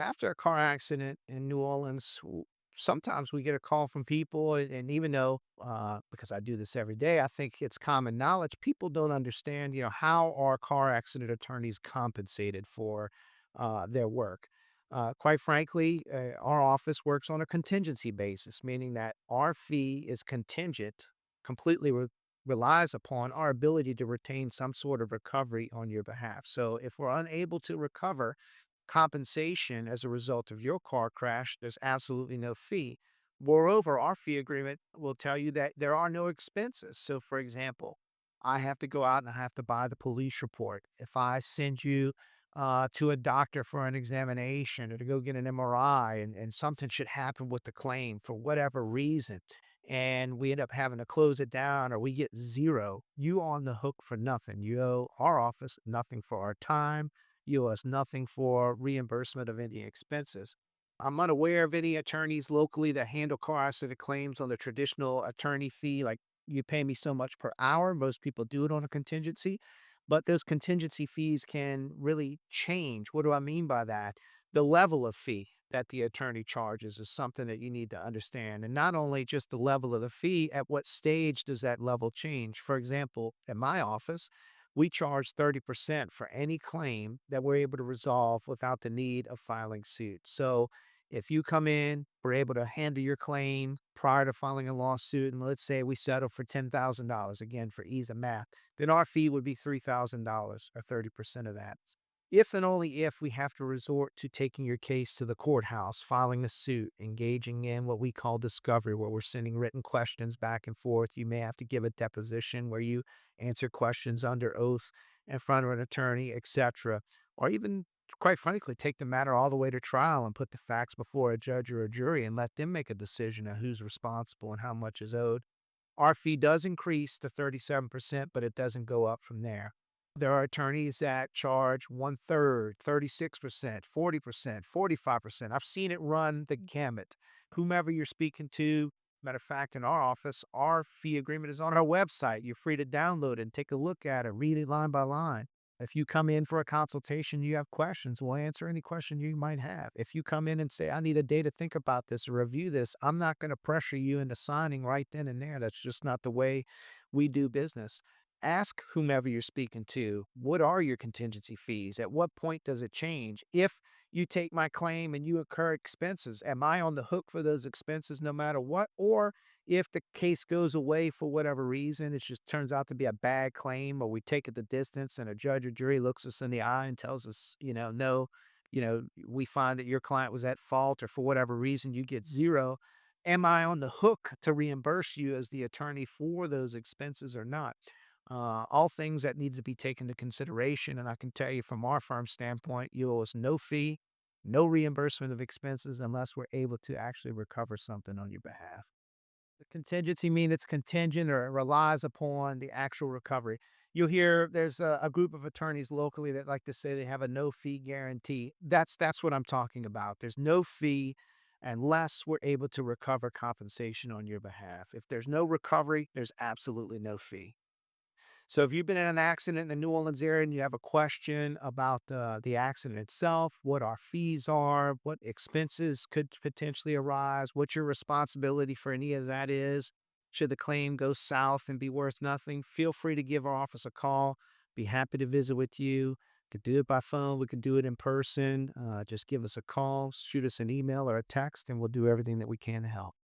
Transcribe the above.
After a car accident in New Orleans, sometimes we get a call from people, and even though, because I do this every day, I think it's common knowledge. People don't understand, how are car accident attorneys compensated for their work. Quite frankly, our office works on a contingency basis, meaning that our fee is contingent, completely relies upon our ability to retain some sort of recovery on your behalf. So if we're unable to recover compensation as a result of your car crash, there's absolutely no fee. Moreover, our fee agreement will tell you that there are no expenses. So, for example, I have to go out and I have to buy the police report. If I send you to a doctor for an examination or to go get an MRI and something should happen with the claim for whatever reason, and we end up having to close it down or we get zero, you on the hook for nothing. You owe our office nothing for our time, you owe us nothing for reimbursement of any expenses. I'm unaware of any attorneys locally that handle car accident claims on the traditional attorney fee, like you pay me so much per hour. Most people do it on a contingency, but those contingency fees can really change. What do I mean by that? The level of fee that the attorney charges is something that you need to understand. And not only just the level of the fee, at what stage does that level change? For example, at my office, we charge 30% for any claim that we're able to resolve without the need of filing suit. So if you come in, we're able to handle your claim prior to filing a lawsuit, and let's say we settle for $10,000, again, for ease of math, then our fee would be $3,000 or 30% of that. If and only if we have to resort to taking your case to the courthouse, filing a suit, engaging in what we call discovery, where we're sending written questions back and forth. You may have to give a deposition where you answer questions under oath in front of an attorney, etc. Or even, quite frankly, take the matter all the way to trial and put the facts before a judge or a jury and let them make a decision on who's responsible and how much is owed. Our fee does increase to 37%, but it doesn't go up from there. There are attorneys that charge one third, 36%, 40%, 45%. I've seen it run the gamut. Whomever you're speaking to, matter of fact, in our office, our fee agreement is on our website. You're free to download it and take a look at it, read it line by line. If you come in for a consultation, you have questions, we'll answer any question you might have. If you come in and say, I need a day to think about this or review this, I'm not going to pressure you into signing right then and there. That's just not the way we do business. Ask whomever you're speaking to, what are your contingency fees? At what point does it change? If you take my claim and you incur expenses, am I on the hook for those expenses no matter what? Or if the case goes away for whatever reason, it just turns out to be a bad claim, or we take it the distance and a judge or jury looks us in the eye and tells us, no, we find that your client was at fault, or for whatever reason you get zero. Am I on the hook to reimburse you as the attorney for those expenses or not? All things that need to be taken into consideration. And I can tell you from our firm standpoint, you owe us no fee, no reimbursement of expenses unless we're able to actually recover something on your behalf. The contingency mean it's contingent or it relies upon the actual recovery. You'll hear there's a group of attorneys locally that like to say they have a no fee guarantee. That's what I'm talking about. There's no fee unless we're able to recover compensation on your behalf. If there's no recovery, there's absolutely no fee. So if you've been in an accident in the New Orleans area and you have a question about the accident itself, what our fees are, what expenses could potentially arise, what your responsibility for any of that is, should the claim go south and be worth nothing, feel free to give our office a call. Be happy to visit with you. Could do it by phone. We could do it in person. Just give us a call, shoot us an email or a text, and we'll do everything that we can to help.